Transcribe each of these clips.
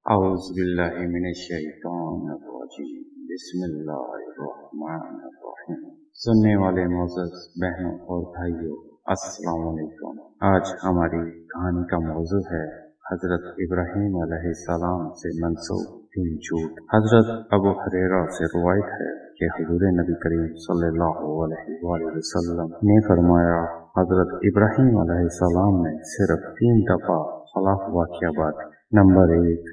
أعوذ بالله من الشیطان الرجیم بسم اللہ الرحمن الرحیم۔ سننے والے معزز بہنوں اور بھائیوں، السلام علیکم۔ آج ہماری کہانی کا موضوع ہے حضرت ابراہیم علیہ السلام سے منسوب تین جھوٹ۔ حضرت ابو ہریرہ سے روایت ہے کہ حضور نبی کریم صلی اللہ علیہ وآلہ وسلم نے فرمایا، حضرت ابراہیم علیہ السلام نے صرف 3 دفعہ خلاف واقعہ بات۔ نمبر 1،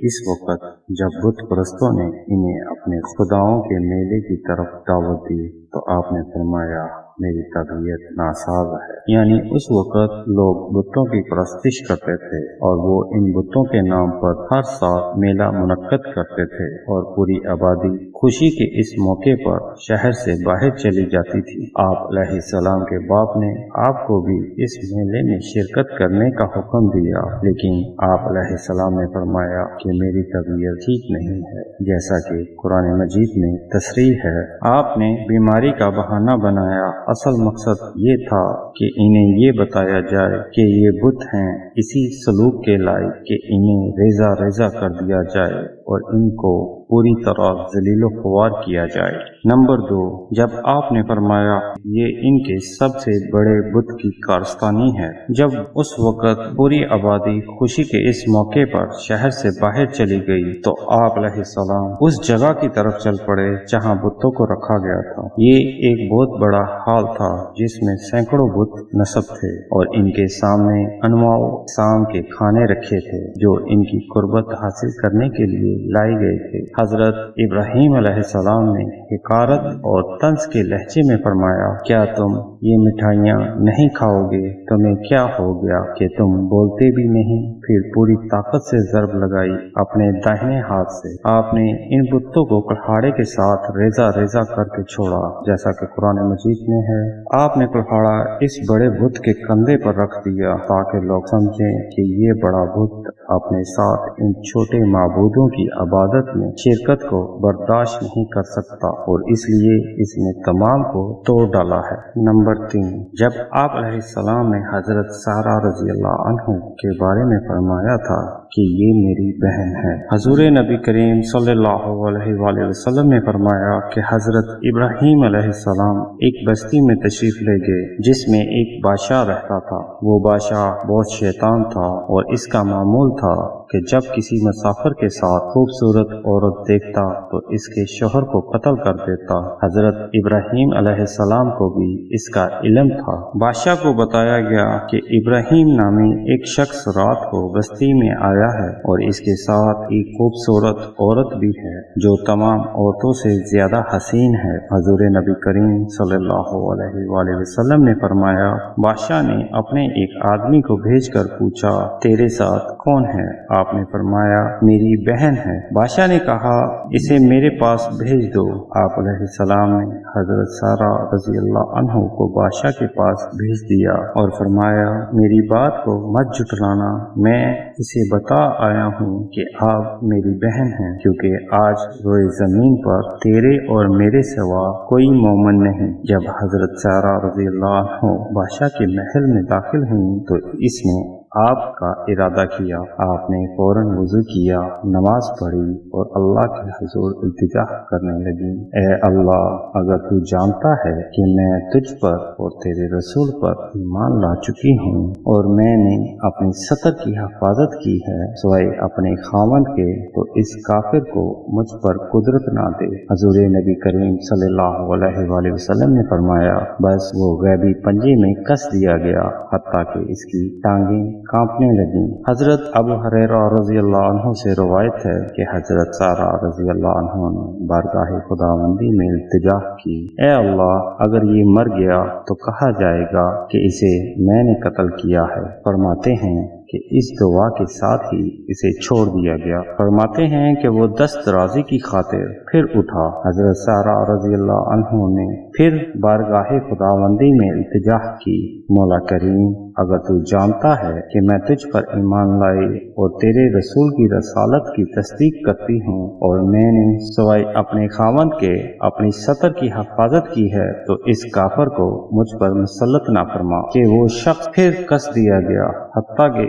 اس وقت جب بت پرستوں نے انہیں اپنے خداؤں کے میلے کی طرف دعوت دی تو آپ نے فرمایا، میری طبیعت ناساز ہے۔ یعنی اس وقت لوگ بتوں کی پرستش کرتے تھے اور وہ ان بتوں کے نام پر ہر سال میلہ منعقد کرتے تھے اور پوری آبادی خوشی کے اس موقع پر شہر سے باہر چلی جاتی تھی۔ آپ علیہ السلام کے باپ نے آپ کو بھی اس میلے میں شرکت کرنے کا حکم دیا، لیکن آپ علیہ السلام نے فرمایا کہ میری طبیعت ٹھیک نہیں ہے، جیسا کہ قرآن مجید میں تصریح ہے۔ آپ نے بیماری کا بہانہ بنایا، اصل مقصد یہ تھا کہ انہیں یہ بتایا جائے کہ یہ بت ہیں، اسی سلوک کے لائق کہ انہیں ریزہ ریزہ کر دیا جائے اور ان کو پوری طرح ذلیل و خوار کیا جائے۔ نمبر 2، جب آپ نے فرمایا یہ ان کے سب سے بڑے بت کی کارستانی ہے، جب اس وقت پوری آبادی خوشی کے اس موقع پر شہر سے باہر چلی گئی تو آپ علیہ السلام اس جگہ کی طرف چل پڑے جہاں بتوں کو رکھا گیا تھا۔ یہ ایک بہت بڑا ہال تھا جس میں سینکڑوں بت نصب تھے اور ان کے سامنے انواع و اقسام کے کھانے رکھے تھے جو ان کی قربت حاصل کرنے کے لیے لائے گئے تھے۔ حضرت ابراہیم علیہ السلام نے حقارت اور طنز کے لہجے میں فرمایا، کیا تم یہ مٹھائیاں نہیں کھاؤ گے؟ تمہیں کیا ہو گیا کہ تم بولتے بھی نہیں؟ پھر پوری طاقت سے ضرب لگائی اپنے داہنے ہاتھ سے۔ آپ نے ان بتوں کو کلہاڑے کے ساتھ ریزہ ریزہ کر کے چھوڑا، جیسا کہ قرآن مجید میں ہے۔ آپ نے کلہاڑا اس بڑے بت کے کندھے پر رکھ دیا تاکہ لوگ سمجھیں کہ یہ بڑا بت اپنے ساتھ ان چھوٹے معبودوں کی عبادت میں شرکت کو برداشت نہیں کر سکتا اور اس لیے اس نے تمام کو توڑ ڈالا ہے۔ نمبر 3، جب آپ علیہ السلام نے حضرت سارہ رضی اللہ عنہ کے بارے میں فرمایا تھا کہ یہ میری بہن ہے، حضور نبی کریم صلی اللہ علیہ وآلہ وسلم نے فرمایا کہ حضرت ابراہیم علیہ السلام ایک بستی میں تشریف لے گئے جس میں ایک بادشاہ رہتا تھا۔ وہ بادشاہ بہت شیطان تھا اور اس کا معمول تھا کہ جب کسی مسافر کے ساتھ خوبصورت عورت دیکھتا تو اس کے شوہر کو قتل کر دیتا۔ حضرت ابراہیم علیہ السلام کو بھی اس کا علم تھا۔ بادشاہ کو بتایا گیا کہ ابراہیم نامی ایک شخص رات کو بستی میں آیا ہے اور اس کے ساتھ ایک خوبصورت عورت بھی ہے جو تمام عورتوں سے زیادہ حسین ہے۔ حضور نبی کریم صلی اللہ علیہ وآلہ وسلم نے فرمایا، بادشاہ نے اپنے ایک آدمی کو بھیج کر پوچھا، تیرے ساتھ کون ہے؟ آپ نے فرمایا، میری بہن ہے۔ بادشاہ نے کہا، اسے میرے پاس بھیج دو۔ آپ علیہ السلام نے حضرت سارہ رضی اللہ عنہ کو بادشاہ کے پاس بھیج دیا اور فرمایا، میری بات کو مت جھٹلانا، میں اسے بتا آیا ہوں کہ آپ میری بہن ہیں، کیونکہ آج روئے زمین پر تیرے اور میرے سوا کوئی مومن نہیں۔ جب حضرت سارہ رضی اللہ عنہ بادشاہ کے محل میں داخل ہوئی تو اس نے آپ کا ارادہ کیا۔ آپ نے فوراً وضو کیا، نماز پڑھی اور اللہ کے حضور التجا کرنے لگی، اے اللہ، اگر تو جانتا ہے کہ میں تجھ پر اور تیرے رسول پر ایمان لا چکی ہوں اور میں نے اپنی ستر کی حفاظت کی ہے سوائے اپنے خاوند کے، تو اس کافر کو مجھ پر قدرت نہ دے۔ حضور نبی کریم صلی اللہ علیہ وآلہ وسلم نے فرمایا، بس وہ غیبی پنجے میں کس دیا گیا حتیٰ کہ اس کی ٹانگیں کانپنے لگیں۔ حضرت ابو ہریرہ رضی اللہ عنہ سے روایت ہے کہ حضرت سارہ رضی اللہ عنہ نے بارگاہ خداوندی میں التجا کی، اے اللہ، اگر یہ مر گیا تو کہا جائے گا کہ اسے میں نے قتل کیا ہے۔ فرماتے ہیں کہ اس دعا کے ساتھ ہی اسے چھوڑ دیا گیا۔ فرماتے ہیں کہ وہ دست درازی کی خاطر پھر اٹھا۔ حضرت سارہ رضی اللہ عنہ نے پھر بارگاہ خداوندی میں التجا کی، مولا کریم، اگر تو جانتا ہے کہ میں تجھ پر ایمان لائے اور تیرے رسول کی رسالت کی تصدیق کرتی ہوں اور میں نے سوائے اپنے خاوند کے اپنی ستر کی حفاظت کی ہے، تو اس کافر کو مجھ پر مسلط نہ فرما۔ کہ وہ شخص پھر کس دیا گیا حتیٰ کہ